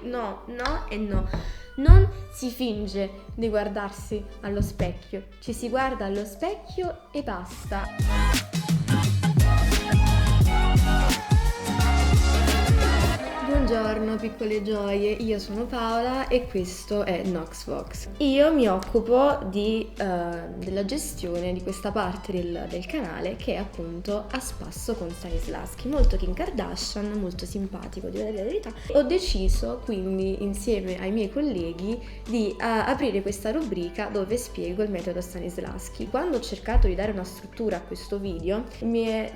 No, no e no. Non si finge di guardarsi allo specchio, ci si guarda allo specchio e basta. Buongiorno piccole gioie, io sono Paola e questo è Noxvox. Io mi occupo della gestione di questa parte del canale che è appunto A Spasso con Stanislavski, molto Kim Kardashian, molto simpatico, devo dire la verità. Ho deciso quindi insieme ai miei colleghi di aprire questa rubrica dove spiego il metodo Stanislavski. Quando ho cercato di dare una struttura a questo video mi è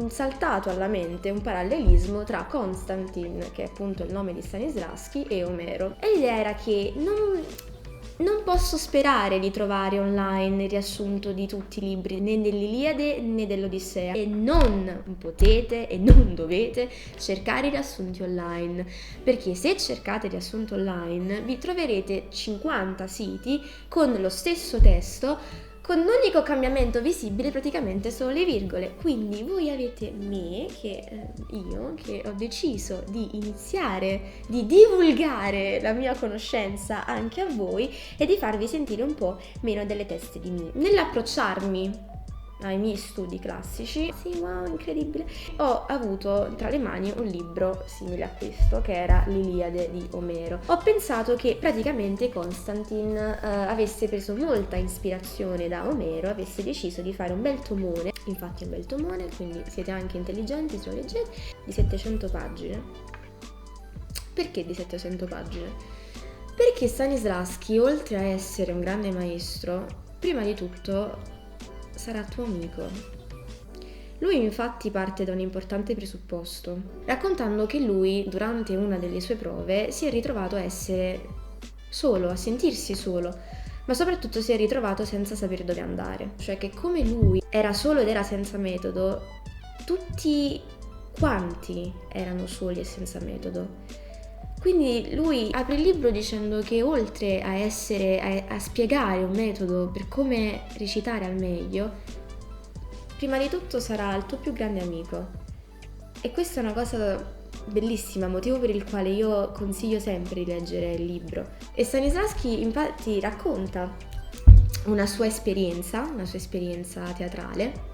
saltato alla mente un parallelismo tra Konstantin, che è appunto il nome di Stanislavski, e Omero. E l'idea era che non posso sperare di trovare online il riassunto di tutti i libri, né dell'Iliade né dell'Odissea, e non potete e non dovete cercare i riassunti online, perché se cercate il riassunto online vi troverete 50 siti con lo stesso testo, con l'unico cambiamento visibile praticamente solo le virgole. Quindi voi avete me, io che ho deciso di iniziare, di divulgare la mia conoscenza anche a voi e di farvi sentire un po' meno delle teste di me. Nell'approcciarmi ai miei studi classici, sì, wow, incredibile, ho avuto tra le mani un libro simile a questo, che era l'Iliade di Omero. Ho pensato che praticamente Konstantin avesse preso molta ispirazione da Omero, avesse deciso di fare un bel tomone, infatti è un bel tomone, quindi siete anche intelligenti se lo leggete, di 700 pagine. Perché di 700 pagine? Perché Stanislavski, oltre a essere un grande maestro, prima di tutto sarà tuo amico. Lui infatti parte da un importante presupposto, raccontando che lui, durante una delle sue prove, si è ritrovato a essere solo, a sentirsi solo, ma soprattutto si è ritrovato senza sapere dove andare. Cioè che come lui era solo ed era senza metodo, tutti quanti erano soli e senza metodo. Quindi lui apre il libro dicendo che oltre a spiegare un metodo per come recitare al meglio, prima di tutto sarà il tuo più grande amico. E questa è una cosa bellissima, motivo per il quale io consiglio sempre di leggere il libro. E Stanislavski infatti racconta una sua esperienza teatrale.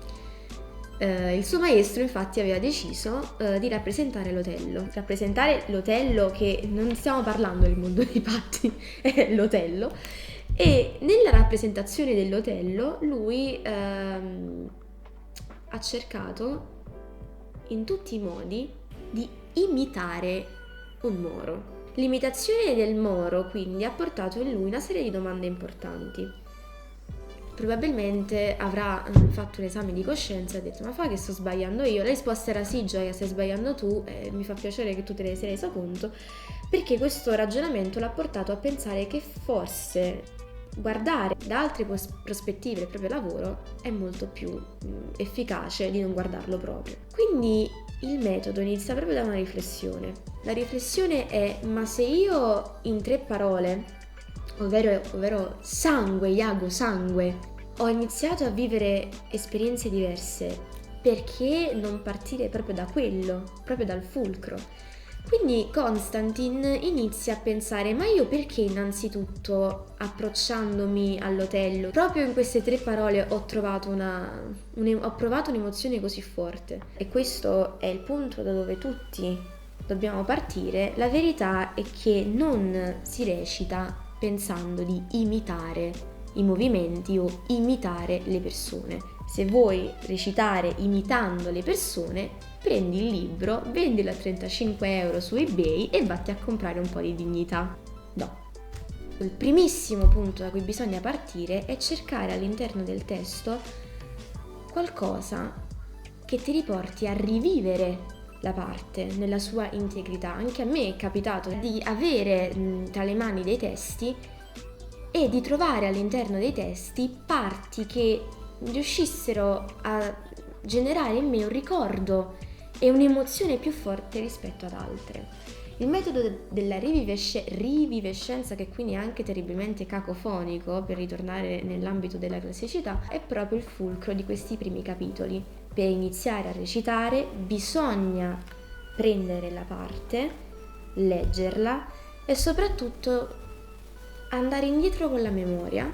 Il suo maestro infatti aveva deciso di rappresentare l'Otello, che non stiamo parlando del mondo dei patti, è l'Otello, e nella rappresentazione dell'Otello lui ha cercato in tutti i modi di imitare un Moro. L'imitazione del Moro quindi ha portato in lui una serie di domande importanti. Probabilmente avrà fatto un esame di coscienza e ha detto: ma fa che sto sbagliando io? La risposta era: sì Gioia, stai sbagliando tu, e mi fa piacere che tu te ne sei resa conto, perché questo ragionamento l'ha portato a pensare che forse guardare da altre prospettive il proprio lavoro è molto più efficace di non guardarlo proprio. Quindi il metodo inizia proprio da una riflessione. La riflessione è: ma se io in 3 parole, ovvero sangue, iago, sangue, ho iniziato a vivere esperienze diverse, perché non partire proprio da quello, proprio dal fulcro? Quindi Konstantin inizia a pensare: ma io perché innanzitutto, approcciandomi all'Otello, proprio in queste 3 parole ho provato un'emozione così forte? E questo è il punto da dove tutti dobbiamo partire. La verità è che non si recita pensando di imitare i movimenti o imitare le persone. Se vuoi recitare imitando le persone, prendi il libro, vendilo a 35 euro su eBay e vatti a comprare un po' di dignità. No. Il primissimo punto da cui bisogna partire è cercare all'interno del testo qualcosa che ti riporti a rivivere la parte nella sua integrità. Anche a me è capitato di avere tra le mani dei testi e di trovare all'interno dei testi parti che riuscissero a generare in me un ricordo e un'emozione più forte rispetto ad altre. Il metodo della rivivescenza, che quindi è anche terribilmente cacofonico, per ritornare nell'ambito della classicità, è proprio il fulcro di questi primi capitoli. Per iniziare a recitare bisogna prendere la parte, leggerla, e soprattutto andare indietro con la memoria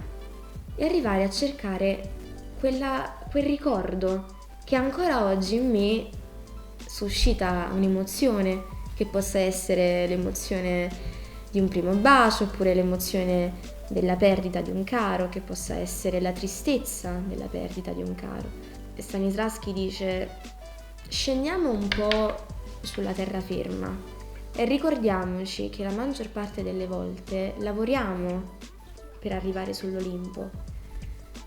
e arrivare a cercare quel ricordo che ancora oggi in me suscita un'emozione, che possa essere l'emozione di un primo bacio, oppure l'emozione della perdita di un caro, che possa essere la tristezza della perdita di un caro. Stanislavski dice: scendiamo un po' sulla terraferma e ricordiamoci che la maggior parte delle volte lavoriamo per arrivare sull'Olimpo,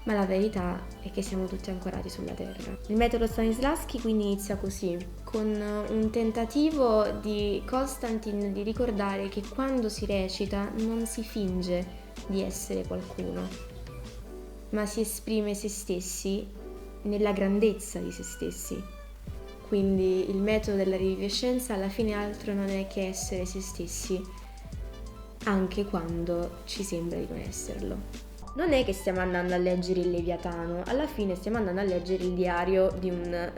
ma la verità è che siamo tutti ancorati sulla terra. Il metodo Stanislavski quindi inizia così, con un tentativo di Konstantin di ricordare che quando si recita non si finge di essere qualcuno, ma si esprime se stessi nella grandezza di se stessi. Quindi il metodo della rivivescenza alla fine altro non è che essere se stessi, anche quando ci sembra di non esserlo. Non è che stiamo andando a leggere il Leviatano, alla fine stiamo andando a leggere il diario di un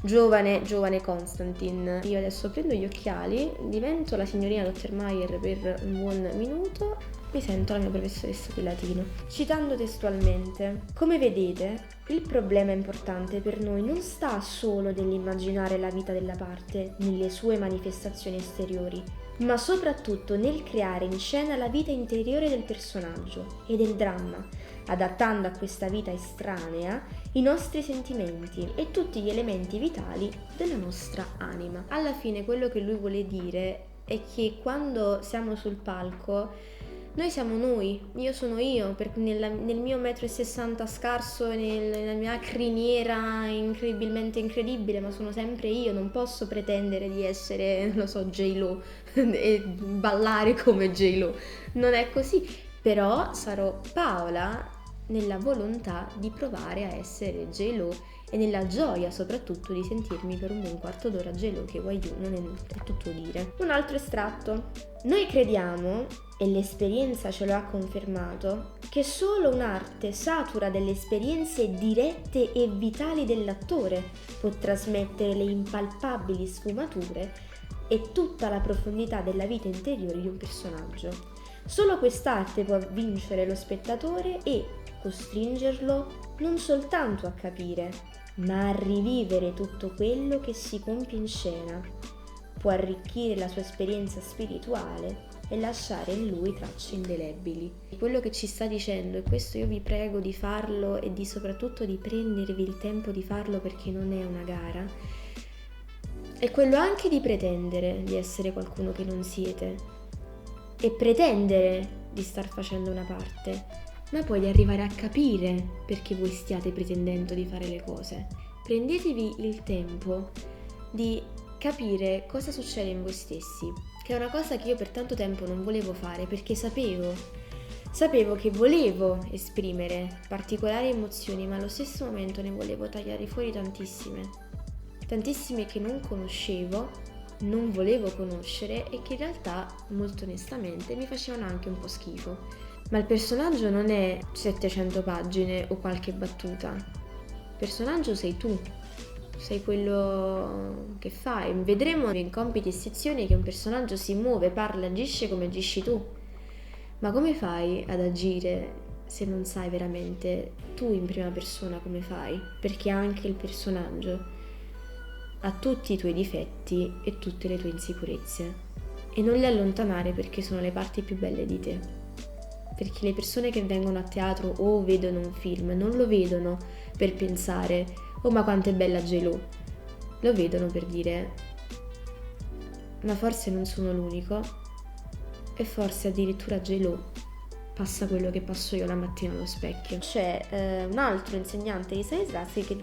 giovane Konstantin. Io adesso prendo gli occhiali, divento la signorina Dr. Meyer per un buon minuto, mi sento la mia professoressa di latino. Citando testualmente: come vedete, il problema importante per noi non sta solo nell'immaginare la vita della parte nelle sue manifestazioni esteriori, ma soprattutto nel creare in scena la vita interiore del personaggio e del dramma, adattando a questa vita estranea i nostri sentimenti e tutti gli elementi vitali della nostra anima. Alla fine quello che lui vuole dire è che quando siamo sul palco noi siamo noi, io sono io, nel mio 1,60 m scarso, nella mia criniera incredibilmente incredibile, ma sono sempre io, non posso pretendere di essere, non lo so, J-Lo e ballare come J-Lo, non è così, però sarò Paola nella volontà di provare a essere J-Lo e nella gioia soprattutto di sentirmi per un buon quarto d'ora J-Lo, che guai giù, non è tutto dire. Un altro estratto: noi crediamo, e l'esperienza ce lo ha confermato, che solo un'arte satura delle esperienze dirette e vitali dell'attore può trasmettere le impalpabili sfumature e tutta la profondità della vita interiore di un personaggio. Solo quest'arte può vincere lo spettatore e costringerlo non soltanto a capire, ma a rivivere tutto quello che si compie in scena. Può arricchire la sua esperienza spirituale e lasciare in lui tracce indelebili. Quello che ci sta dicendo, e questo io vi prego di farlo e soprattutto di prendervi il tempo di farlo perché non è una gara, è quello anche di pretendere di essere qualcuno che non siete e pretendere di star facendo una parte, ma poi di arrivare a capire perché voi stiate pretendendo di fare le cose. Prendetevi il tempo di capire cosa succede in voi stessi, che è una cosa che io per tanto tempo non volevo fare perché sapevo che volevo esprimere particolari emozioni, ma allo stesso momento ne volevo tagliare fuori tantissime che non conoscevo, non volevo conoscere e che in realtà molto onestamente mi facevano anche un po' schifo. Ma il personaggio non è 700 pagine o qualche battuta. Il personaggio sei tu, sei quello che fai. Vedremo in compiti e sezioni che un personaggio si muove, parla, agisce come agisci tu. Ma come fai ad agire se non sai veramente tu in prima persona come fai? Perché anche il personaggio ha tutti i tuoi difetti e tutte le tue insicurezze. E non le allontanare perché sono le parti più belle di te. Perché le persone che vengono a teatro o vedono un film non lo vedono per pensare «Oh, ma quanto è bella J-Lo!», lo vedono per dire «Ma forse non sono l'unico e forse addirittura J-Lo passa quello che passo io la mattina allo specchio». C'è un altro insegnante di Stanislavski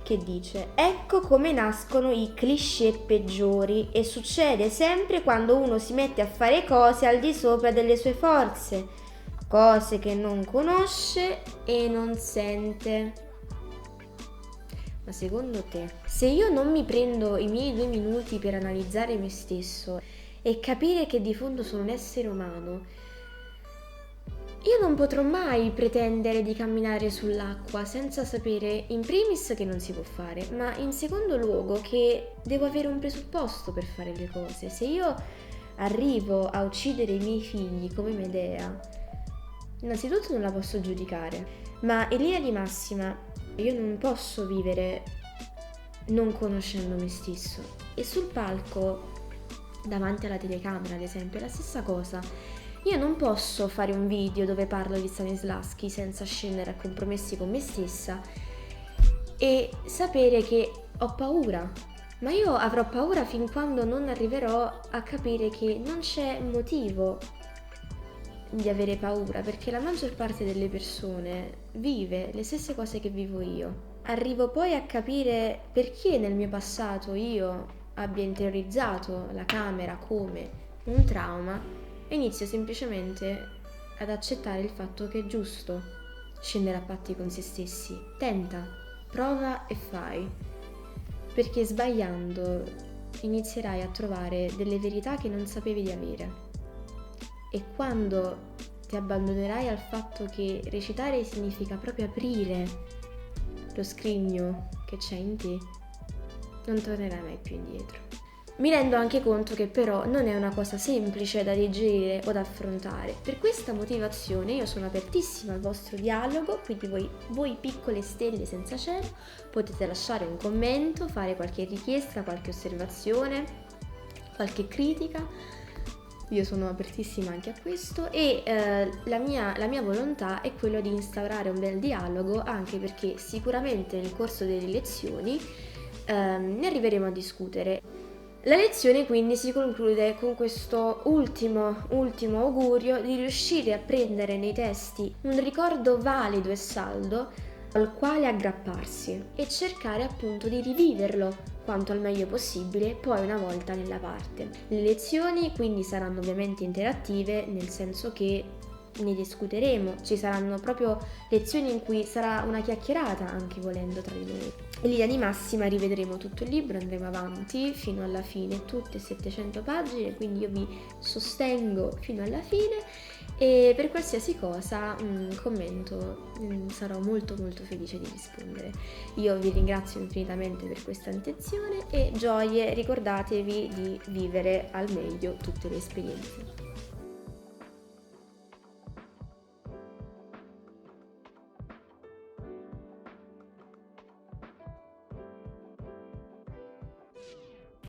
che dice «Ecco come nascono i cliché peggiori e succede sempre quando uno si mette a fare cose al di sopra delle sue forze, cose che non conosce e non sente». Ma secondo te, se io non mi prendo i miei 2 minuti per analizzare me stesso e capire che di fondo sono un essere umano Io non potrò mai pretendere di camminare sull'acqua senza sapere in primis che non si può fare, ma in secondo luogo che devo avere un presupposto per fare le cose. Se io arrivo a uccidere i miei figli come Medea, innanzitutto non la posso giudicare, ma in linea di massima io non posso vivere non conoscendo me stesso. E sul palco, davanti alla telecamera ad esempio, è la stessa cosa. Io non posso fare un video dove parlo di Stanislavski senza scendere a compromessi con me stessa e sapere che ho paura. Ma io avrò paura fin quando non arriverò a capire che non c'è motivo di avere paura, perché la maggior parte delle persone vive le stesse cose che vivo io. Arrivo poi a capire perché nel mio passato io abbia interiorizzato la camera come un trauma e inizio semplicemente ad accettare il fatto che è giusto scendere a patti con se stessi. Tenta, prova e fai, perché sbagliando inizierai a trovare delle verità che non sapevi di avere. E quando ti abbandonerai al fatto che recitare significa proprio aprire lo scrigno che c'è in te, non tornerai mai più indietro. Mi rendo anche conto che però non è una cosa semplice da digerire o da affrontare. Per questa motivazione io sono apertissima al vostro dialogo, quindi voi piccole stelle senza cielo potete lasciare un commento, fare qualche richiesta, qualche osservazione, qualche critica. Io sono apertissima anche a questo e la mia volontà è quello di instaurare un bel dialogo, anche perché sicuramente nel corso delle lezioni ne arriveremo a discutere. La lezione quindi si conclude con questo ultimo augurio di riuscire a prendere nei testi un ricordo valido e saldo al quale aggrapparsi e cercare appunto di riviverlo quanto al meglio possibile poi una volta nella parte. Le lezioni quindi saranno ovviamente interattive, nel senso che ne discuteremo, ci saranno proprio lezioni in cui sarà una chiacchierata anche volendo tra di noi. In linea di massima rivedremo tutto il libro, andremo avanti fino alla fine, tutte 700 pagine, quindi io vi sostengo fino alla fine e per qualsiasi cosa, commento, sarò molto felice di rispondere. Io vi ringrazio infinitamente per questa attenzione e gioie, ricordatevi di vivere al meglio tutte le esperienze.